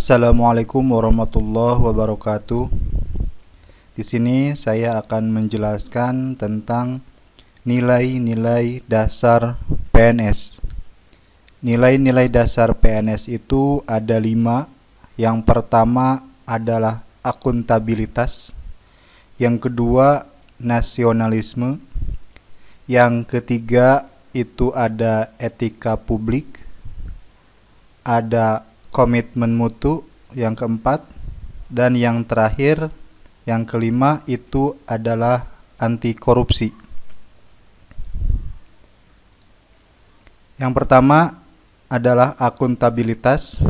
Assalamualaikum warahmatullahi wabarakatuh. Di sini saya akan menjelaskan tentang nilai-nilai dasar PNS. Nilai-nilai dasar PNS itu ada 5. Yang pertama adalah akuntabilitas. Yang kedua nasionalisme. Yang ketiga itu ada etika publik. Ada komitmen mutu yang keempat, dan yang terakhir, yang kelima itu adalah anti korupsi. Yang pertama adalah akuntabilitas.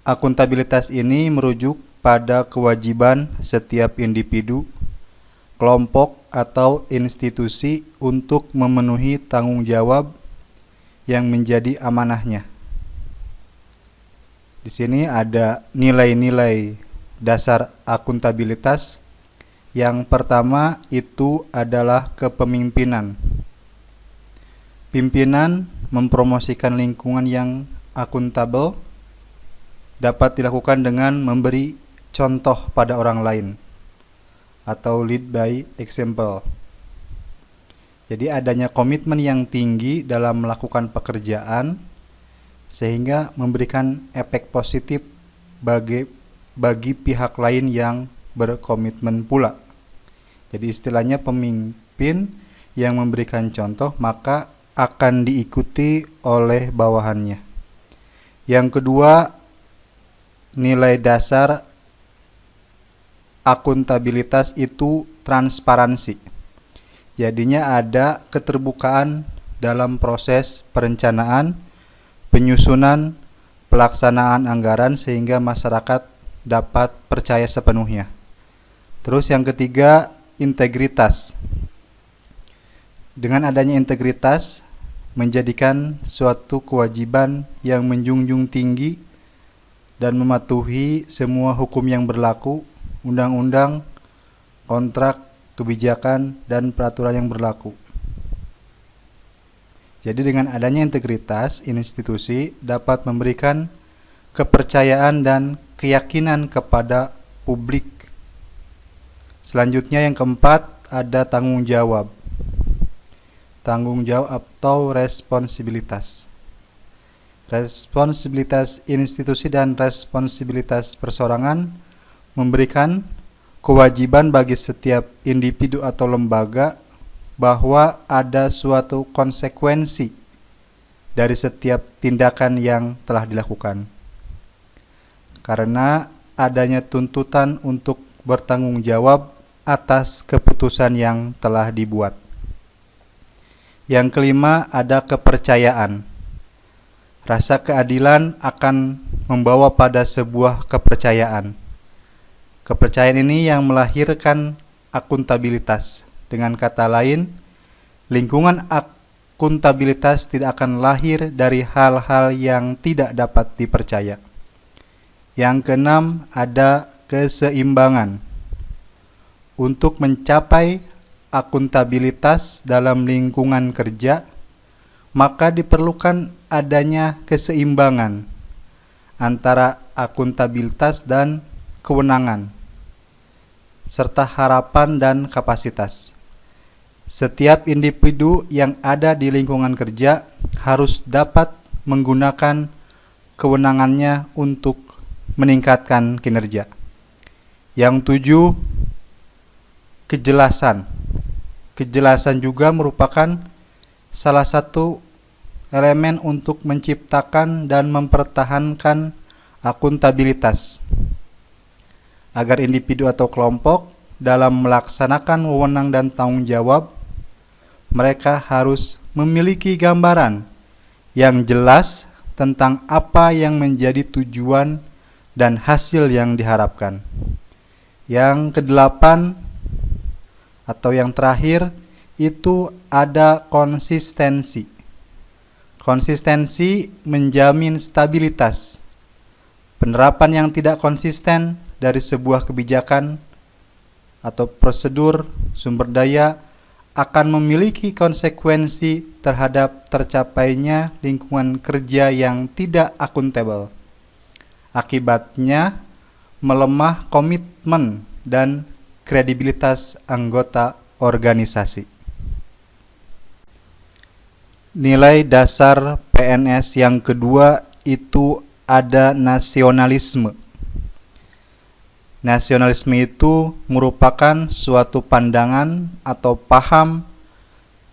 Akuntabilitas ini merujuk pada kewajiban setiap individu, kelompok atau institusi untuk memenuhi tanggung jawab yang menjadi amanahnya. Di sini ada nilai-nilai dasar akuntabilitas. Yang pertama itu adalah kepemimpinan. Pimpinan mempromosikan lingkungan yang akuntabel dapat dilakukan dengan memberi contoh pada orang lain atau lead by example. Jadi adanya komitmen yang tinggi dalam melakukan pekerjaan sehingga memberikan efek positif bagi pihak lain yang berkomitmen pula. Jadi istilahnya pemimpin yang memberikan contoh maka akan diikuti oleh bawahannya. Yang kedua, nilai dasar akuntabilitas itu transparansi. Jadinya ada keterbukaan dalam proses perencanaan, penyusunan, pelaksanaan anggaran sehingga masyarakat dapat percaya sepenuhnya. Terus yang ketiga, integritas. Dengan adanya integritas menjadikan suatu kewajiban yang menjunjung tinggi dan mematuhi semua hukum yang berlaku, undang-undang, kontrak, kebijakan, dan peraturan yang berlaku. Jadi dengan adanya integritas, institusi dapat memberikan kepercayaan dan keyakinan kepada publik. Selanjutnya yang keempat ada tanggung jawab. Tanggung jawab atau responsibilitas. Responsibilitas institusi dan responsibilitas perseorangan memberikan kewajiban bagi setiap individu atau lembaga bahwa ada suatu konsekuensi dari setiap tindakan yang telah dilakukan. Karena adanya tuntutan untuk bertanggung jawab atas keputusan yang telah dibuat. Yang kelima ada kepercayaan. Rasa keadilan akan membawa pada sebuah kepercayaan. Kepercayaan ini yang melahirkan akuntabilitas. Dengan kata lain, lingkungan akuntabilitas tidak akan lahir dari hal-hal yang tidak dapat dipercaya. Yang keenam ada keseimbangan. Untuk mencapai akuntabilitas dalam lingkungan kerja, maka diperlukan adanya keseimbangan antara akuntabilitas dan kewenangan, serta harapan dan kapasitas. Setiap individu yang ada di lingkungan kerja harus dapat menggunakan kewenangannya untuk meningkatkan kinerja. Yang 7, kejelasan. Kejelasan juga merupakan salah satu elemen untuk menciptakan dan mempertahankan akuntabilitas. Agar individu atau kelompok dalam melaksanakan wewenang dan tanggung jawab, mereka harus memiliki gambaran yang jelas tentang apa yang menjadi tujuan dan hasil yang diharapkan. Yang kedelapan atau yang terakhir itu ada konsistensi. Konsistensi menjamin stabilitas. Penerapan yang tidak konsisten dari sebuah kebijakan atau prosedur sumber daya akan memiliki konsekuensi terhadap tercapainya lingkungan kerja yang tidak akuntabel. Akibatnya melemah komitmen dan kredibilitas anggota organisasi. Nilai dasar PNS yang kedua itu ada nasionalisme. Nasionalisme itu merupakan suatu pandangan atau paham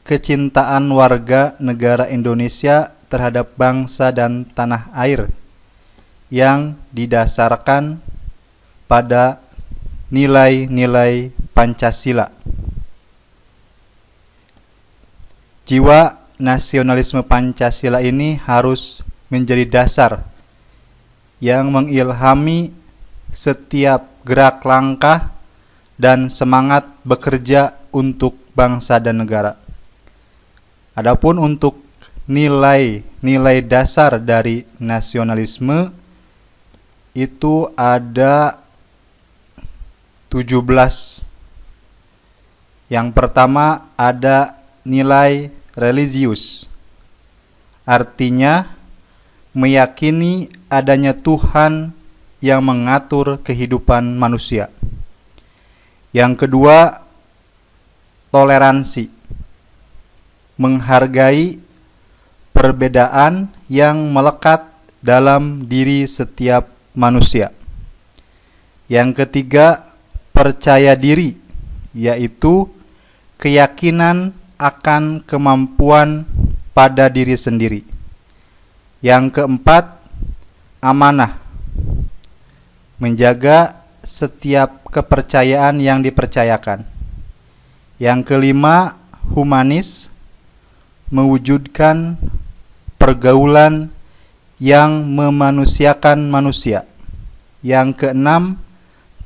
kecintaan warga negara Indonesia terhadap bangsa dan tanah air yang didasarkan pada nilai-nilai Pancasila. Jiwa nasionalisme Pancasila ini harus menjadi dasar yang mengilhami setiap gerak langkah dan semangat bekerja untuk bangsa dan negara. Adapun untuk nilai dasar dari nasionalisme itu ada 17. Yang pertama ada nilai religius. Artinya meyakini adanya Tuhan yang mengatur kehidupan manusia. Yang kedua, toleransi. Menghargai perbedaan yang melekat dalam diri setiap manusia. Yang ketiga, percaya diri, yaitu keyakinan akan kemampuan pada diri sendiri. Yang keempat, amanah. Menjaga setiap kepercayaan yang dipercayakan. Yang kelima, humanis. Mewujudkan pergaulan yang memanusiakan manusia. Yang keenam,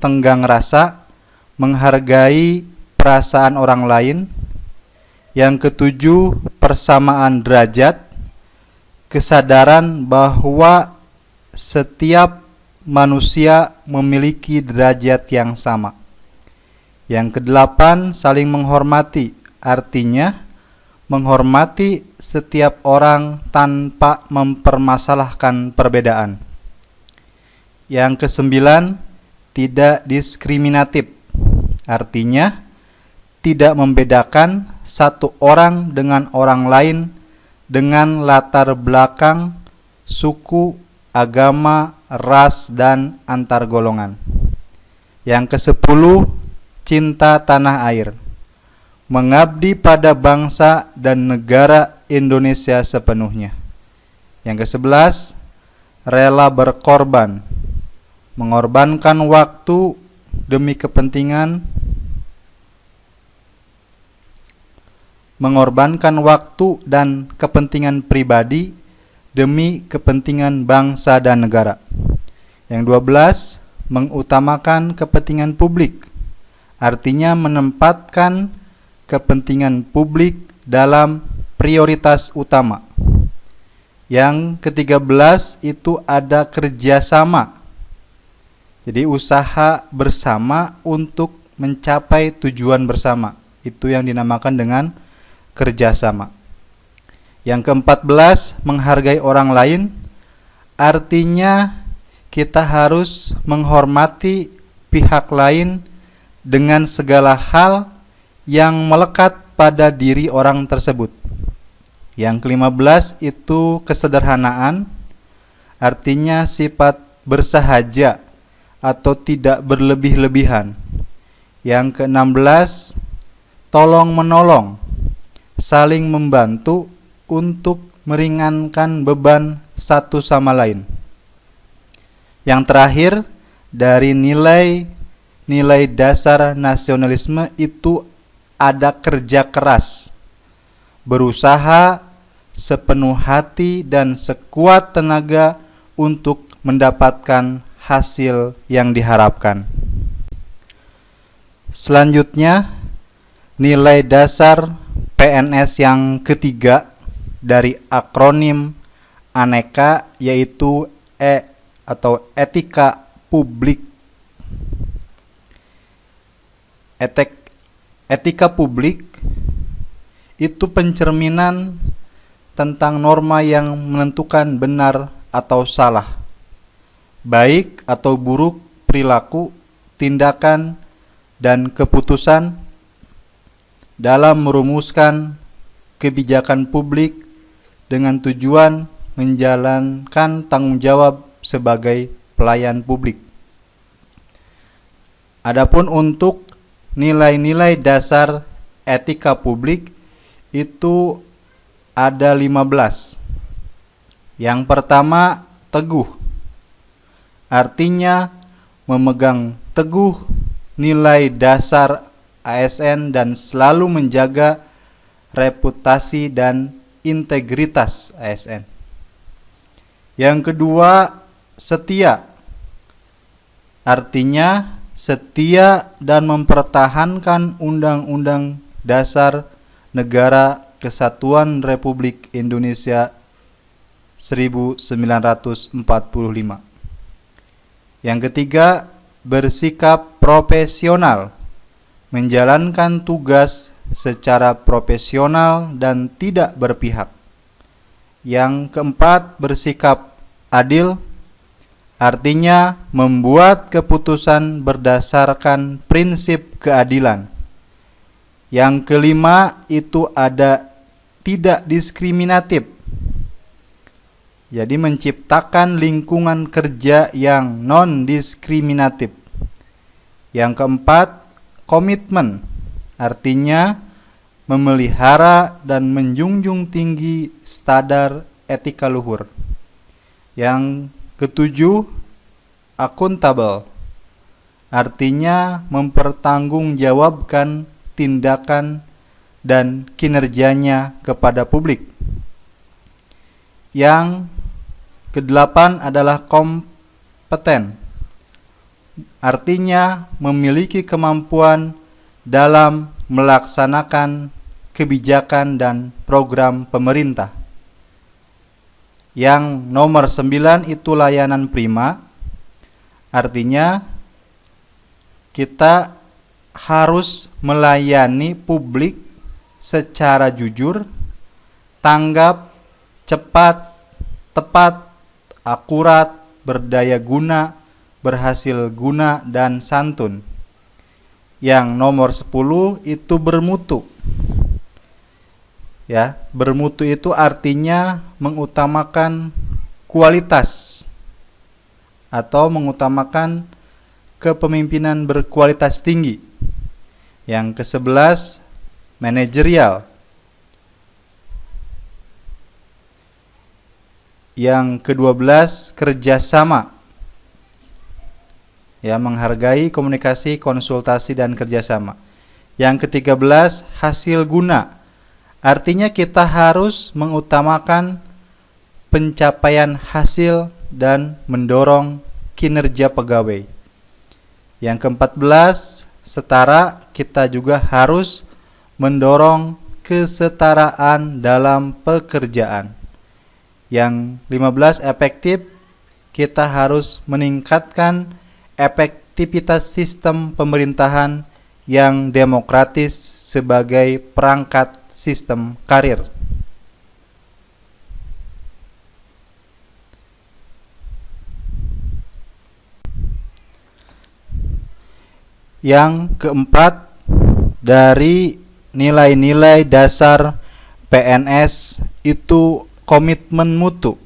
tenggang rasa, menghargai perasaan orang lain. Yang ketujuh, persamaan derajat, kesadaran bahwa setiap manusia memiliki derajat yang sama. Yang kedelapan, saling menghormati, artinya menghormati setiap orang tanpa mempermasalahkan perbedaan. Yang kesembilan, tidak diskriminatif, artinya tidak membedakan satu orang dengan orang lain dengan latar belakang, suku, agama, ras, dan antar golongan. Yang kesepuluh, cinta tanah air. Mengabdi pada bangsa dan negara Indonesia sepenuhnya. Yang kesebelas, rela berkorban. Mengorbankan waktu demi kepentingan, mengorbankan waktu dan kepentingan pribadi demi kepentingan bangsa dan negara. Yang 12, mengutamakan kepentingan publik. Artinya menempatkan kepentingan publik dalam prioritas utama. Yang ke-13 itu ada kerjasama. Jadi usaha bersama untuk mencapai tujuan bersama. Itu yang dinamakan dengan kerjasama. Yang ke-14, menghargai orang lain. Artinya kita harus menghormati pihak lain dengan segala hal yang melekat pada diri orang tersebut. Yang ke-15 itu kesederhanaan, artinya sifat bersahaja atau tidak berlebih-lebihan. Yang ke-16, tolong menolong, saling membantu untuk meringankan beban satu sama lain. Yang terakhir, dari nilai dasar nasionalisme itu ada kerja keras, berusaha sepenuh hati dan sekuat tenaga untuk mendapatkan hasil yang diharapkan. Selanjutnya, nilai dasar PNS yang ketiga dari akronim ANEKA yaitu E atau etika publik. Etika publik itu pencerminan tentang norma yang menentukan benar atau salah, baik atau buruk perilaku, tindakan, dan keputusan dalam merumuskan kebijakan publik dengan tujuan menjalankan tanggung jawab sebagai pelayan publik. Adapun untuk nilai-nilai dasar etika publik itu ada 15. Yang pertama, teguh. Artinya memegang teguh nilai dasar ASN dan selalu menjaga reputasi dan integritas ASN. Yang kedua, setia. Artinya setia dan mempertahankan Undang-Undang Dasar Negara Kesatuan Republik Indonesia 1945. Yang ketiga, bersikap profesional, menjalankan tugas secara profesional dan tidak berpihak. Yang keempat, bersikap adil, artinya membuat keputusan berdasarkan prinsip keadilan. Yang kelima itu ada tidak diskriminatif. Jadi menciptakan lingkungan kerja yang non-diskriminatif. Yang keempat, komitmen. Artinya memelihara dan menjunjung tinggi standar etika luhur. Yang ketujuh, akuntabel. Artinya mempertanggungjawabkan tindakan dan kinerjanya kepada publik. Yang kedelapan adalah kompeten. Artinya memiliki kemampuan dalam melaksanakan kebijakan dan program pemerintah. Yang nomor 9 itu layanan prima. Artinya kita harus melayani publik secara jujur, tanggap, cepat, tepat, akurat, berdaya guna, berhasil guna, dan santun. Yang nomor 10 itu bermutu. Ya, bermutu itu artinya mengutamakan kualitas atau mengutamakan kepemimpinan berkualitas tinggi. Yang ke-11, manajerial. Yang ke-12, kerjasama. Ya, menghargai komunikasi, konsultasi, dan kerjasama. Yang ke-13, hasil guna. Artinya kita harus mengutamakan pencapaian hasil dan mendorong kinerja pegawai. Yang ke-14, setara, kita juga harus mendorong kesetaraan dalam pekerjaan. Yang 15, efektif, kita harus meningkatkan efektivitas sistem pemerintahan yang demokratis sebagai perangkat sistem karir. Yang keempat, dari nilai-nilai dasar PNS itu komitmen mutu.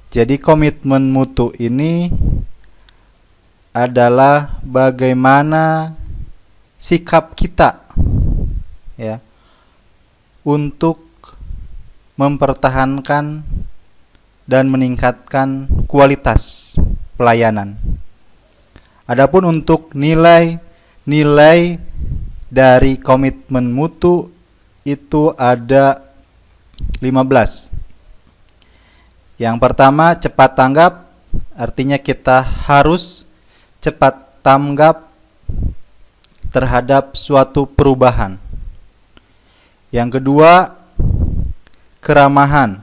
Jadi komitmen mutu ini adalah bagaimana sikap kita, ya, untuk mempertahankan dan meningkatkan kualitas pelayanan. Adapun untuk nilai-nilai dari komitmen mutu itu ada 15. Yang pertama, cepat tanggap, artinya kita harus cepat tanggap terhadap suatu perubahan. Yang kedua, keramahan.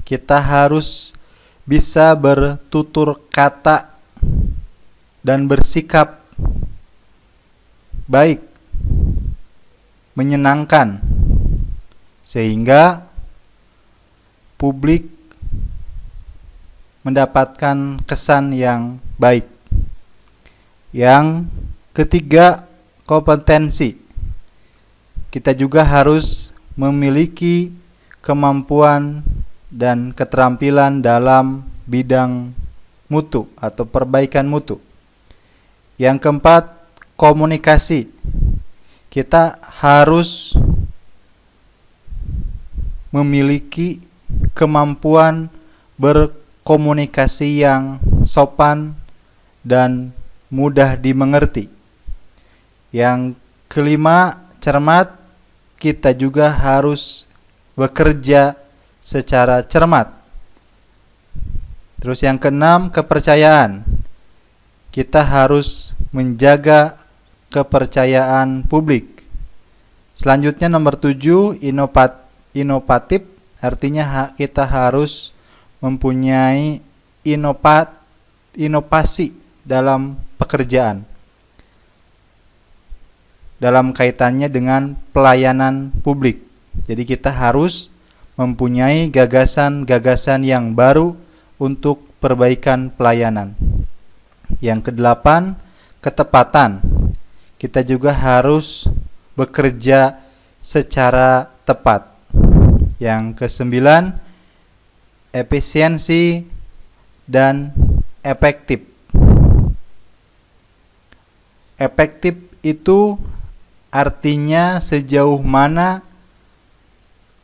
Kita harus bisa bertutur kata dan bersikap baik, menyenangkan, sehingga publik mendapatkan kesan yang baik. Yang ketiga, kompetensi. Kita juga harus memiliki kemampuan dan keterampilan dalam bidang mutu atau perbaikan mutu. Yang keempat, komunikasi. Kita harus memiliki kemampuan berkomunikasi yang sopan dan mudah dimengerti. Yang kelima, cermat. Kita juga harus bekerja secara cermat. Terus yang keenam, kepercayaan. Kita harus menjaga kepercayaan publik. Selanjutnya nomor 7, inovatif. Artinya kita harus mempunyai inovasi dalam pekerjaan, dalam kaitannya dengan pelayanan publik. Jadi kita harus mempunyai gagasan-gagasan yang baru untuk perbaikan pelayanan. Yang kedelapan, ketepatan. Kita juga harus bekerja secara tepat. Yang kesembilan, efisiensi dan efektif. Efektif itu artinya sejauh mana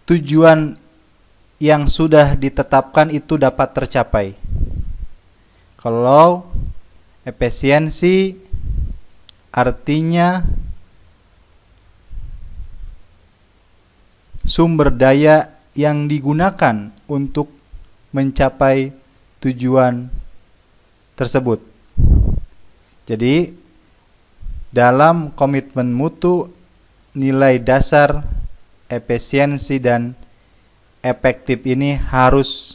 tujuan yang sudah ditetapkan itu dapat tercapai. Kalau efisiensi artinya sumber daya yang digunakan untuk mencapai tujuan tersebut. Jadi dalam komitmen mutu, nilai dasar efisiensi dan efektif ini harus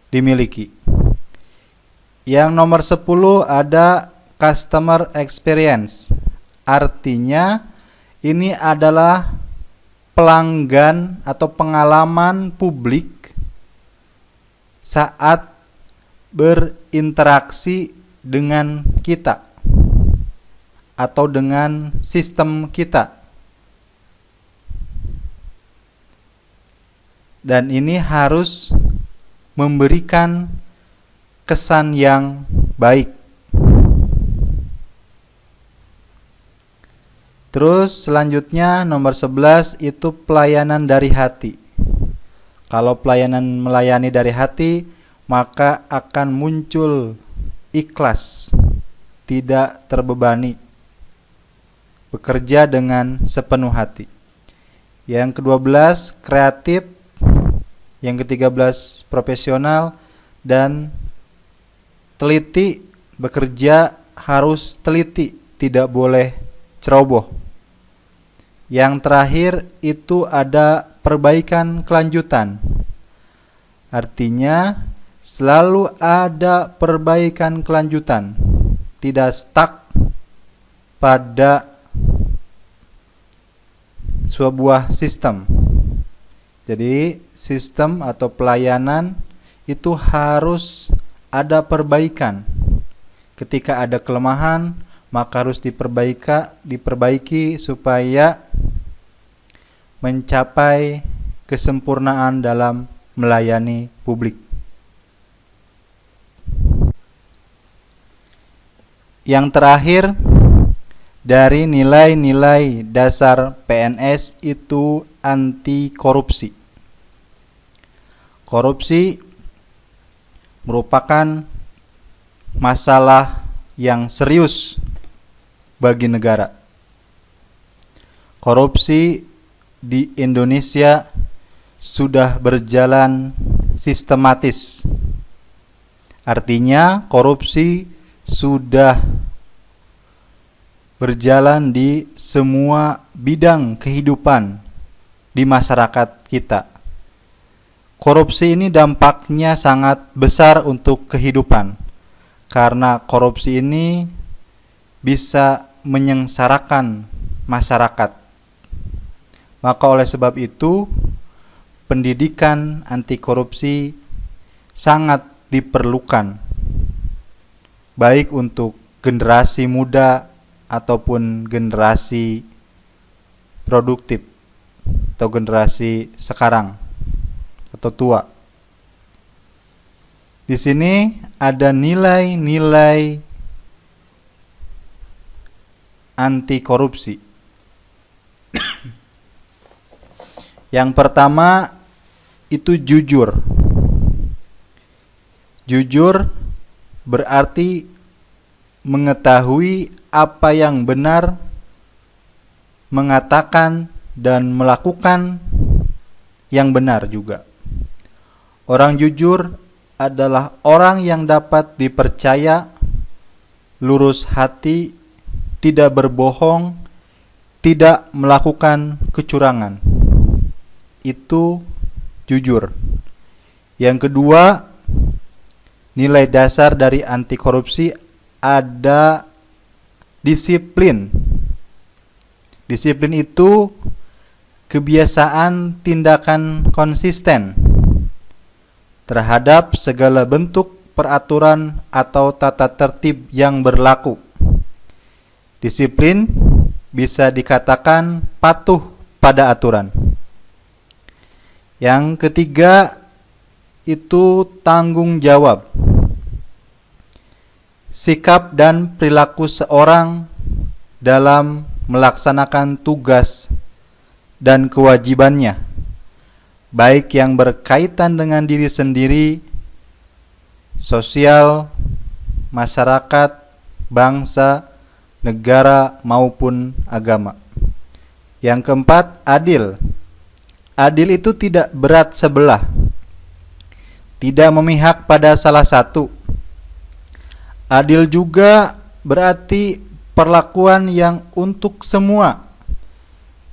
dimiliki. Yang nomor 10 ada customer experience. Artinya ini adalah pelanggan atau pengalaman publik saat berinteraksi dengan kita atau dengan sistem kita. Dan ini harus memberikan kesan yang baik. Terus selanjutnya nomor 11 itu pelayanan dari hati. Kalau pelayanan melayani dari hati, maka akan muncul ikhlas, tidak terbebani, bekerja dengan sepenuh hati. Yang ke-12 kreatif, yang ke-13 profesional, dan teliti. Bekerja harus teliti, tidak boleh ceroboh. Yang terakhir itu ada perbaikan kelanjutan. Artinya selalu ada perbaikan kelanjutan, tidak stuck pada sebuah sistem. Jadi sistem atau pelayanan itu harus ada perbaikan. Ketika ada kelemahan, maka harus diperbaiki supaya mencapai kesempurnaan dalam melayani publik. Yang terakhir, dari nilai-nilai dasar PNS itu anti korupsi. Korupsi merupakan masalah yang serius bagi negara. Korupsi di Indonesia sudah berjalan sistematis. Artinya korupsi sudah berjalan di semua bidang kehidupan di masyarakat kita. Korupsi ini dampaknya sangat besar untuk kehidupan, karena korupsi ini bisa menyengsarakan masyarakat. Maka oleh sebab itu, pendidikan anti korupsi sangat diperlukan, baik untuk generasi muda ataupun generasi produktif atau generasi sekarang atau tua. Di sini ada nilai-nilai anti korupsi. Yang pertama itu jujur. Jujur berarti mengetahui apa yang benar, mengatakan dan melakukan yang benar juga. Orang jujur adalah orang yang dapat dipercaya, lurus hati, tidak berbohong, tidak melakukan kecurangan. Itu jujur. Yang kedua, nilai dasar dari anti korupsi ada disiplin. Disiplin itu kebiasaan tindakan konsisten terhadap segala bentuk peraturan atau tata tertib yang berlaku. Disiplin bisa dikatakan patuh pada aturan. Yang ketiga itu tanggung jawab. Sikap dan perilaku seorang dalam melaksanakan tugas dan kewajibannya, baik yang berkaitan dengan diri sendiri, sosial, masyarakat, bangsa, negara maupun agama. Yang keempat, adil. Adil itu tidak berat sebelah, tidak memihak pada salah satu. Adil juga berarti perlakuan yang untuk semua,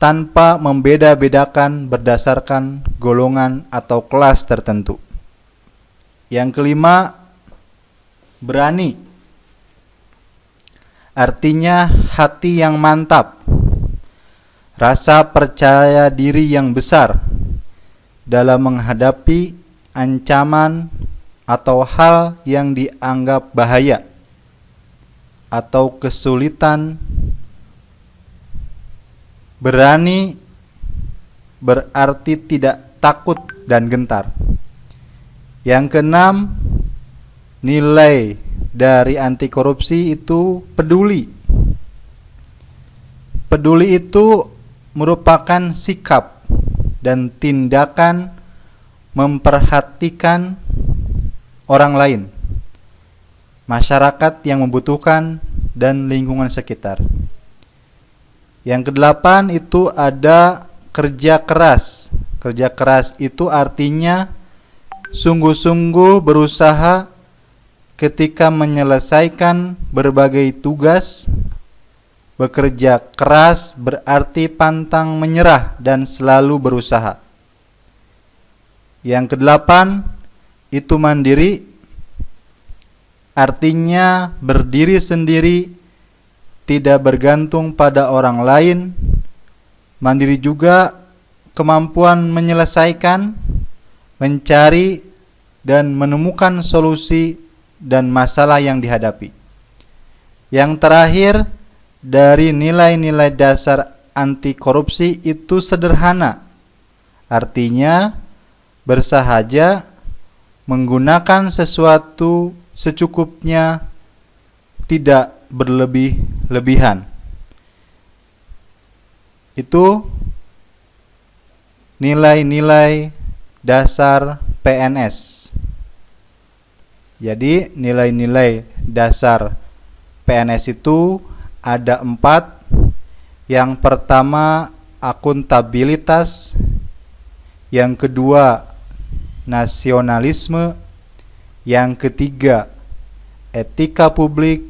tanpa membeda-bedakan berdasarkan golongan atau kelas tertentu. Yang kelima, berani. Artinya hati yang mantap, rasa percaya diri yang besar dalam menghadapi ancaman atau hal yang dianggap bahaya atau kesulitan. Berani berarti tidak takut dan gentar. Yang keenam, nilai dari anti korupsi itu peduli. Peduli itu merupakan sikap dan tindakan memperhatikan orang lain, masyarakat yang membutuhkan, dan lingkungan sekitar. Yang kedelapan itu ada kerja keras. Kerja keras itu artinya sungguh-sungguh berusaha ketika menyelesaikan berbagai tugas. Bekerja keras berarti pantang menyerah dan selalu berusaha. Yang kedelapan itu mandiri. Artinya berdiri sendiri, tidak bergantung pada orang lain. Mandiri juga kemampuan menyelesaikan, mencari, dan menemukan solusi dan masalah yang dihadapi. Yang terakhir, dari nilai-nilai dasar anti korupsi itu sederhana. Artinya bersahaja, menggunakan sesuatu secukupnya, tidak berlebih-lebihan. Itu nilai-nilai dasar PNS. Jadi nilai-nilai dasar PNS itu ada 4. Yang pertama akuntabilitas, yang kedua nasionalisme, yang ketiga etika publik,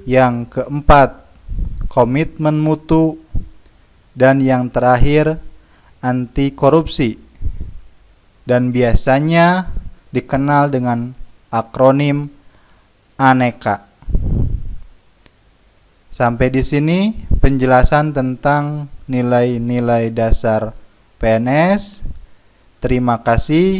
yang keempat komitmen mutu, dan yang terakhir anti korupsi, dan biasanya dikenal dengan akronim ANEKA. Sampai di sini penjelasan tentang nilai-nilai dasar PNS. Terima kasih.